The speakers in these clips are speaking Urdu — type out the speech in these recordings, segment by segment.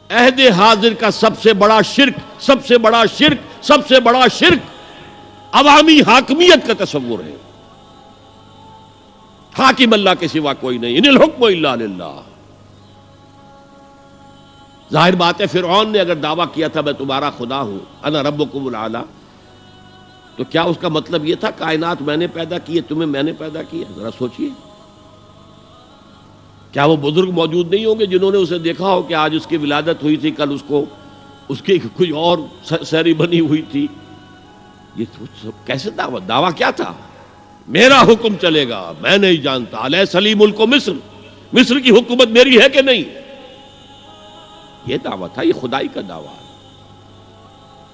عہد حاضر کا سب سے بڑا شرک عوامی حاکمیت کا تصور ہے. حاکم اللہ کے سوا کوئی نہیں، ان الحکم الا للہ. ظاہر بات ہے فرعون نے اگر دعویٰ کیا تھا میں تمہارا خدا ہوں، انا ربکم الاعلی، تو کیا اس کا مطلب یہ تھا کائنات میں نے پیدا کی ہے، تمہیں میں نے پیدا کیا؟ ذرا سوچئے. کیا وہ بزرگ موجود نہیں ہوں گے جنہوں نے اسے دیکھا ہو کہ آج اس کی ولادت ہوئی تھی، کل اس کی کوئی اور سیری بنی ہوئی تھی؟ یہ کیسے دعویٰ کیا تھا؟ میرا حکم چلے گا، میں نہیں جانتا. الیس لی ملک مصر کی حکومت میری ہے کہ نہیں؟ یہ دعویٰ تھا، یہ خدائی کا دعویٰ.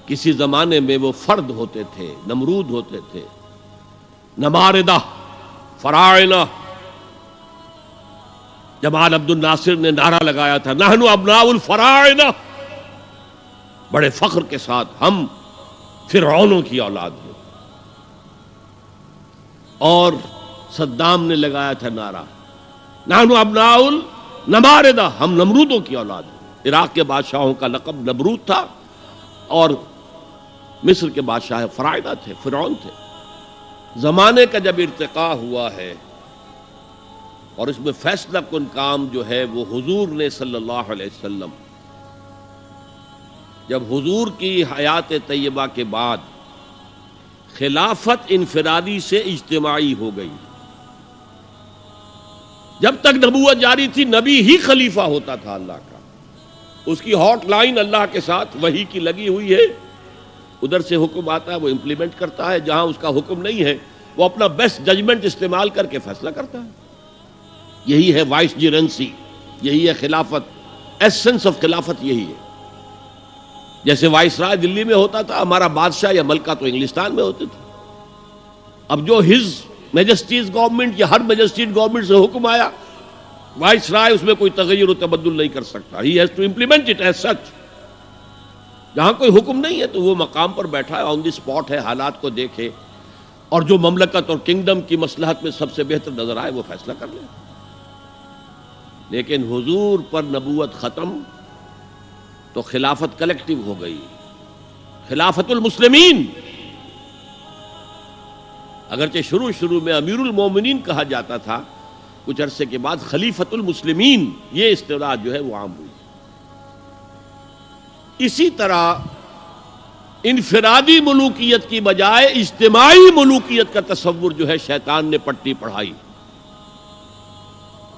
کسی زمانے میں وہ فرد ہوتے تھے، نمرود ہوتے تھے، نماردہ، فراعنہ. جمال عبد الناصر نے نعرہ لگایا تھا نحن ابناء الفراعنہ، بڑے فخر کے ساتھ ہم فرعونوں کی اولاد ہیں. اور صدام نے لگایا تھا نعرہ نحن ابناء النماردہ، ہم نمرودوں کی اولاد ہیں. عراق کے بادشاہوں کا لقب نمرود تھا اور مصر کے بادشاہ فراعنہ تھے، فرعون تھے. زمانے کا جب ارتقاء ہوا ہے اور اس میں فیصلہ کن کام جو ہے وہ حضور نے صلی اللہ علیہ وسلم، جب حضور کی حیات طیبہ کے بعد خلافت انفرادی سے اجتماعی ہو گئی. جب تک نبوت جاری تھی نبی ہی خلیفہ ہوتا تھا اللہ کا، اس کی ہاٹ لائن اللہ کے ساتھ وحی کی لگی ہوئی ہے. ادھر سے حکم آتا ہے وہ امپلیمنٹ کرتا ہے، جہاں اس کا حکم نہیں ہے وہ اپنا بیسٹ ججمنٹ استعمال کر کے فیصلہ کرتا ہے. یہی ہے وائس جیرنسی، یہی ہے خلافت، ایسنس آف خلافت یہی ہے. جیسے وائس رائے دلی میں ہوتا تھا، ہمارا بادشاہ یا ملکہ تو انگلستان میں ہوتے تھے. اب جو ہز میجسٹیز گورنمنٹ یا ہر میجسٹیز گورنمنٹ سے حکم آیا، وائس رائے اس میں کوئی تغیر و تبدل نہیں کر سکتا. He has to implement it as such. جہاں کوئی حکم نہیں ہے تو وہ مقام پر بیٹھا ہے، آن دی اسپاٹ ہے، حالات کو دیکھے اور جو مملکت اور کنگڈم کی مصلحت میں سب سے بہتر نظر آئے وہ فیصلہ کر لے. لیکن حضور پر نبوت ختم تو خلافت کلیکٹیو ہو گئی، خلافت المسلمین. اگرچہ شروع میں امیر المومنین کہا جاتا تھا، کچھ عرصے کے بعد خلیفت المسلمین یہ اصطلاح جو ہے وہ عام ہوئی. اسی طرح انفرادی ملوکیت کی بجائے اجتماعی ملوکیت کا تصور جو ہے شیطان نے پٹی پڑھائی.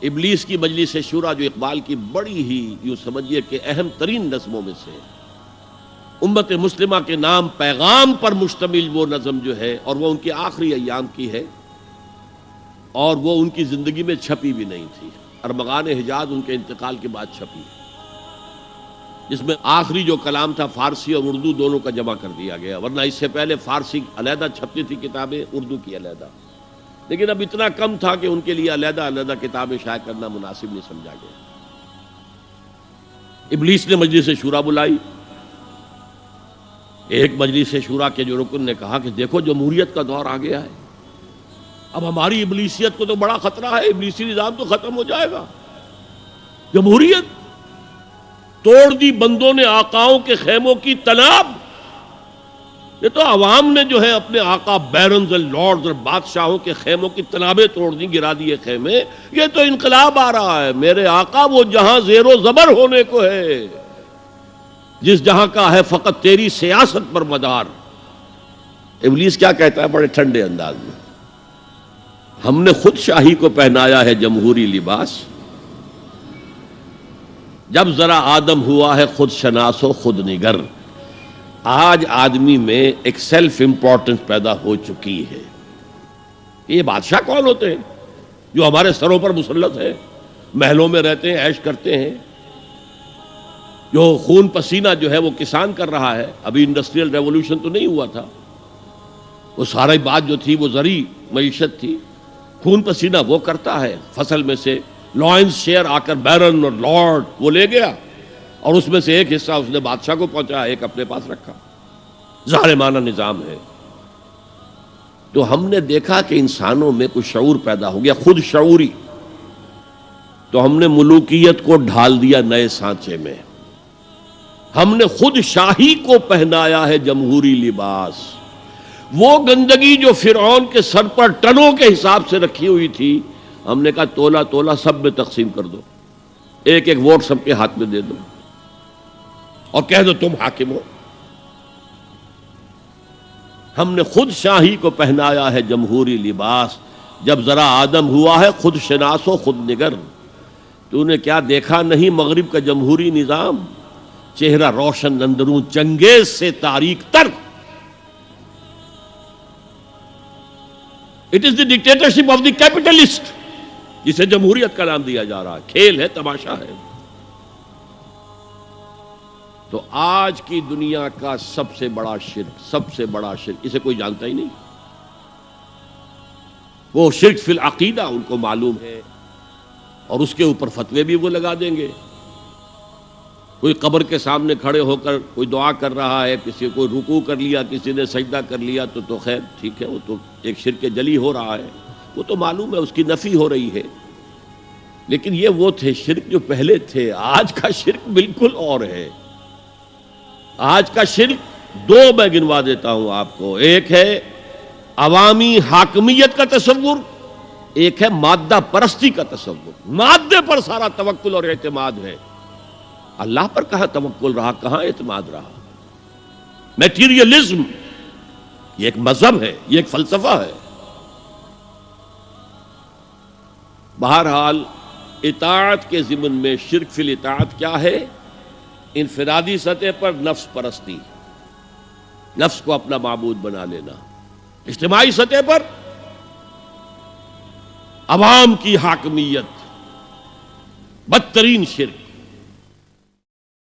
ابلیس کی مجلس شورا جو اقبال کی بڑی ہی یوں سمجھیے کہ اہم ترین نظموں میں سے، امت مسلمہ کے نام پیغام پر مشتمل وہ نظم جو ہے، اور وہ ان کے آخری ایام کی ہے اور وہ ان کی زندگی میں چھپی بھی نہیں تھی. ارمغان حجاز ان کے انتقال کے بعد چھپی، جس میں آخری جو کلام تھا فارسی اور اردو دونوں کا جمع کر دیا گیا، ورنہ اس سے پہلے فارسی علیحدہ چھپتی تھی کتابیں، اردو کی علیحدہ. لیکن اب اتنا کم تھا کہ ان کے لیے علیحدہ کتابیں شائع کرنا مناسب نہیں سمجھا گیا. ابلیس نے مجلس شورا بلائی. ایک مجلس شورا کے جو رکن نے کہا کہ دیکھو جمہوریت کا دور آ گیا ہے، اب ہماری ابلیسیت کو تو بڑا خطرہ ہے، ابلیسی نظام تو ختم ہو جائے گا. جمہوریت توڑ دی بندوں نے آقاؤں کے خیموں کی تناب. یہ تو عوام نے جو ہے اپنے آقا بیرنز اور لارڈز اور بادشاہوں کے خیموں کی تنابیں توڑ دی، گرا دیے خیمے. یہ تو انقلاب آ رہا ہے. میرے آقا وہ جہاں زیر و زبر ہونے کو ہے، جس جہاں کا ہے فقط تیری سیاست پر مدار. ابلیس کیا کہتا ہے بڑے ٹھنڈے انداز میں، ہم نے خود شاہی کو پہنایا ہے جمہوری لباس. جب ذرا آدم ہوا ہے خود شناس و خود نگر. آج آدمی میں ایک سیلف امپورٹنس پیدا ہو چکی ہے. یہ بادشاہ کون ہوتے ہیں جو ہمارے سروں پر مسلط ہے، محلوں میں رہتے ہیں، عیش کرتے ہیں، جو خون پسینہ جو ہے وہ کسان کر رہا ہے. ابھی انڈسٹریل ریولوشن تو نہیں ہوا تھا، وہ ساری بات جو تھی وہ زرعی معیشت تھی. خون پسینہ وہ کرتا ہے، فصل میں سے لائنز شیئر آ کر بیرن اور لارڈ وہ لے گیا، اور اس میں سے ایک حصہ اس نے بادشاہ کو پہنچایا، ایک اپنے پاس رکھا. ظالمانہ نظام ہے. تو ہم نے دیکھا کہ انسانوں میں کچھ شعور پیدا ہو گیا، خود شعوری. تو ہم نے ملوکیت کو ڈھال دیا نئے سانچے میں. ہم نے خود شاہی کو پہنایا ہے جمہوری لباس. وہ گندگی جو فرعون کے سر پر ٹنوں کے حساب سے رکھی ہوئی تھی، ہم نے کہا تولا تولا سب میں تقسیم کر دو، ایک ایک ووٹ سب کے ہاتھ میں دے دو اور کہہ دو تم حاکم ہو. ہم نے خود شاہی کو پہنایا ہے جمہوری لباس. جب ذرا آدم ہوا ہے خود شناس و خود نگر. تو نے کیا دیکھا نہیں مغرب کا جمہوری نظام؟ چہرہ روشن اندروں چنگیز سے تاریک تر. It is the dictatorship of the capitalist, جسے جمہوریت کا نام دیا جا رہا ہے. کھیل ہے، تماشا ہے. تو آج کی دنیا کا سب سے بڑا شرک اسے کوئی جانتا ہی نہیں. وہ شرک فی العقیدہ ان کو معلوم ہے، اور اس کے اوپر فتوے بھی وہ لگا دیں گے. کوئی قبر کے سامنے کھڑے ہو کر کوئی دعا کر رہا ہے، کسی کو رکوع کر لیا، کسی نے سجدہ کر لیا، تو خیر ٹھیک ہے، وہ تو ایک شرک جلی ہو رہا ہے، وہ تو معلوم ہے، اس کی نفی ہو رہی ہے. لیکن یہ وہ تھے شرک جو پہلے تھے. آج کا شرک بالکل اور ہے. آج کا شرک دو میں گنوا دیتا ہوں آپ کو. ایک ہے عوامی حاکمیت کا تصور، ایک ہے مادہ پرستی کا تصور. مادے پر سارا توکل اور اعتماد ہے. اللہ پر کہاں توکل رہا، کہاں اعتماد رہا؟ میٹیریلزم یہ ایک مذہب ہے، یہ ایک فلسفہ ہے. بہرحال اطاعت کے ضمن میں شرک فی الاطاعت کیا ہے؟ انفرادی سطح پر نفس پرستی، نفس کو اپنا معبود بنا لینا. اجتماعی سطح پر عوام کی حاکمیت، بدترین شرک.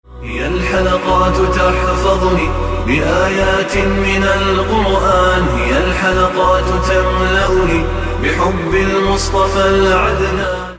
هي الحلقات تحفظني بآيات من القرآن، هي الحلقات تملأني بحب المصطفى العدنان.